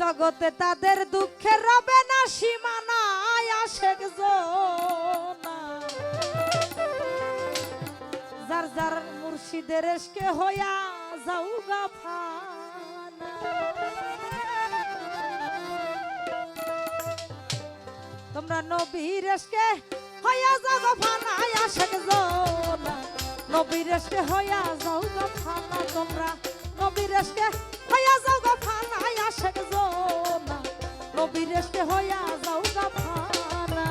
জগতে তাদের দুঃখের রবে না সীমানায় আশেক জোনা যার যার মুর্শিদের এসকে হইয়া যাও গাফানা তোমরা নবীর এসকে হইয়া যাও গাফানায় আশেক জোনা নবীর এসকে হইয়া যাও গাফানা তোমরা নবীর এসকে হইয়া যাও গাফানায় আশেক জোনা নবীর এসকে হইয়া যাও গাফানা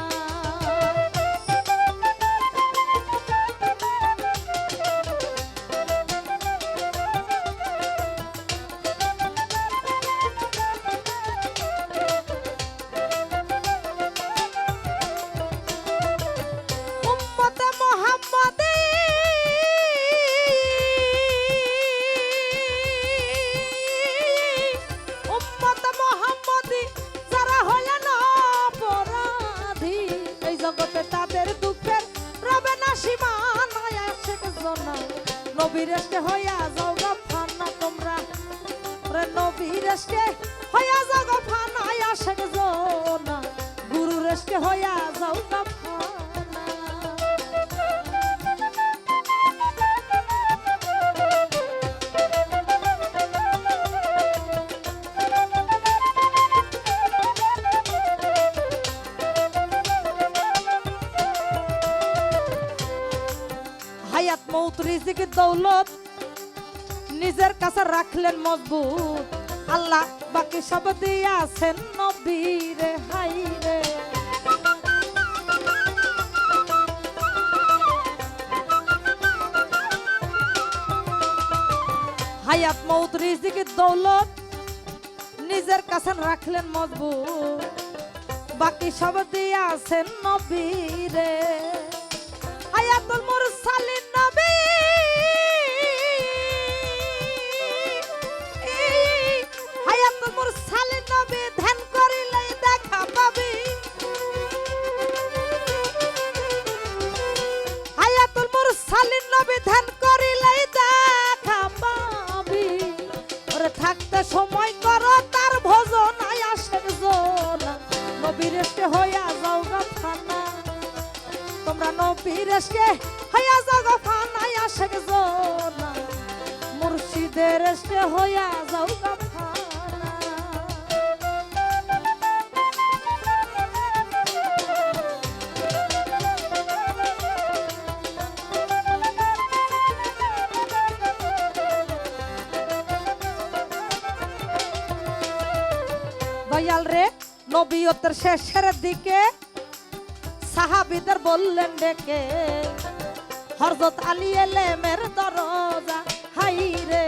উম্মতে মুহাম্মাদি উম্মতে মুহাম্মাদি যারা হলেন অপরাধী এই জগতে তাদের দুঃখের রবে না সীমানায় আশেক জোনা নবীর এসকে হইয়া যাও গাফানা তোমরা নবীর এসকে হইয়া যাও গাফানায় আশেক জোনা গুরুর এসকে হইয়া যাও গাফানা হায়াত মৌত রিজিক দৌলত নিজের কাছে রাখলেন মজবুত আল্লাহ বাকি সব দিয়াছেন নবীরে হাইরে হায়াত মৌত রিজিক দৌলত নিজের কাছে রাখলেন মজবুত বাকি সব দিয়াছেন নবীরে হায়াতুল মুরসালিন নবী হায়াতুল মুরসালিন নবী ধ্যান করিলেই দেখা পাবি হায়াতুল মুরসালিন নবী ধ্যান করিলেই দেখা পাবি ওরে থাকতে সময় করো তার ভজনায় আশেক জোনা নবীর এসকে হইয়া যাও গাফানা তোমরা নবীর এসকে হইয়া যাও গাফানায় আশেক জোনা মুর্শিদের এসকে হইয়া যাও গাফানা দয়াল রে নবীয়তের শেষের দিকে সাহাবীদের বললেন ডেকে হযরত আলী এলেমের দরজা হাইরে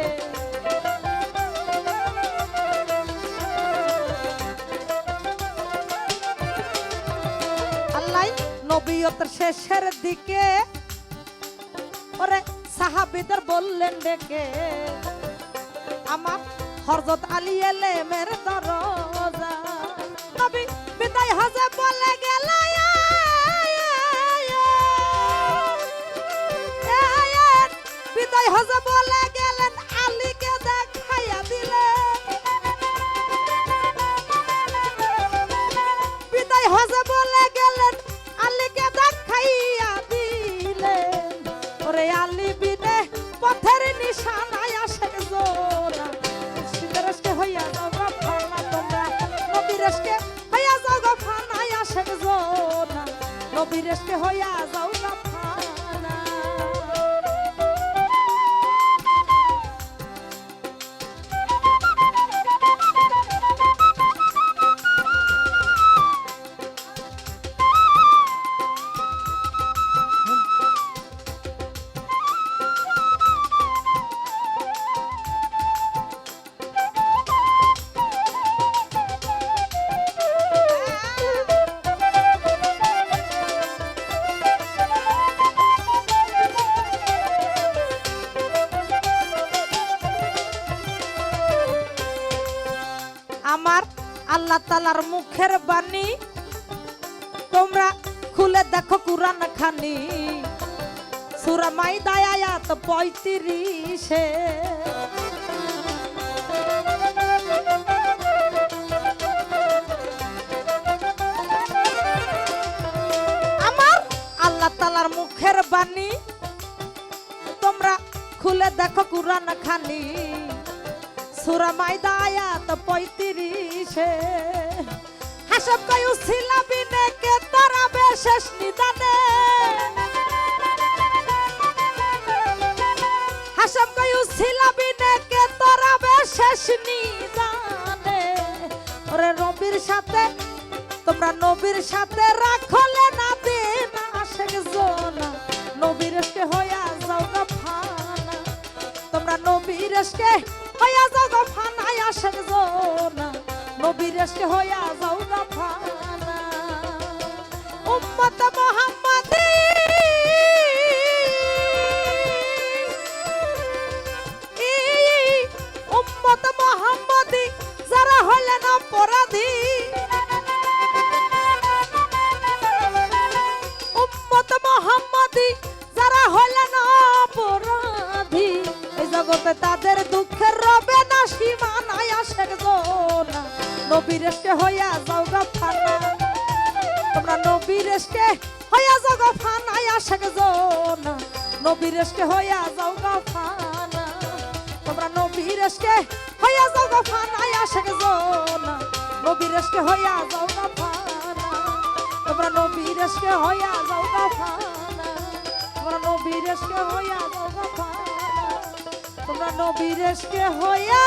আল্লাহ নবীয়তের শেষের দিকে ওরে সাহাবীদের বললেন ডেকে আমার হযরত আলী এলেমের দরজা নবী বিদায় হজে বলে গেল বিদায় হজে বলে গেলেন আলীকে দেখাইয়া দিলেন বিদায় হজে বলে গেলেন আলীকে দেখাইয়া দিলেন ওরে আলী বিনে পথের নিশানায় আশেক জোনা মুর্শিদের এসকে হইয়া যাও গাফানা তোমরা নবীর এসকে হইয়া যাও গাফানায় আশেক জোনা নবীর এসকে হইয়া যাও গাফানা আমার আল্লাহ তাআলার মুখের বাণী তোমরা খুলে দেখো কুরআন খানি সূরা মাইদা আয়াত 35 আল্লাহ তাআলার মুখের বাণী তোমরা খুলে দেখো কুরআন খানি সূরা মাইদা আয়াত 35 হাসব কয়ু ছিলাবিনে কে তারাবে শেষ নিদানে হাসব কয়ু ছিলাবিনে কে তারাবে শেষ নিদানে ওরে নবীর সাথে তোমরা নবীর সাথে রাখলে না দিন আশেক জোনা নবীর ইশকে হইয়া যাও গো ফানা তোমরা নবীর ইশকে হইয়া যাও গো ফানা আশেক জোনা নবীর ইশকে হইয়া যাও গো ফানা উম্মত মুহাম্মাদি উম্মত মুহাম্মাদি যারা হলেন অপরাধী যারা হলেন অপরাধী এই জগতে তাদের দুঃখের রবে না সীমানায় আশেক জোনা নবীর ইশকে হইয়া যাও গো ফানা তোমরা নবীর ইশকে হইয়া যাও গো ফানা আশেক জোনা নবীর ইশকে হইয়া যাও গো ফানা তোমরা নবীর ইশকে হইয়া যাও গো ফানা আশেক জোনা নবীর ইশকে হইয়া যাও গো ফানা তোমরা নবীর ইশকে হইয়া যাও গো ফানা তোমরা নবীর ইশকে হইয়া যাও গো ফানা তোমরা নবীর ইশকে হইয়া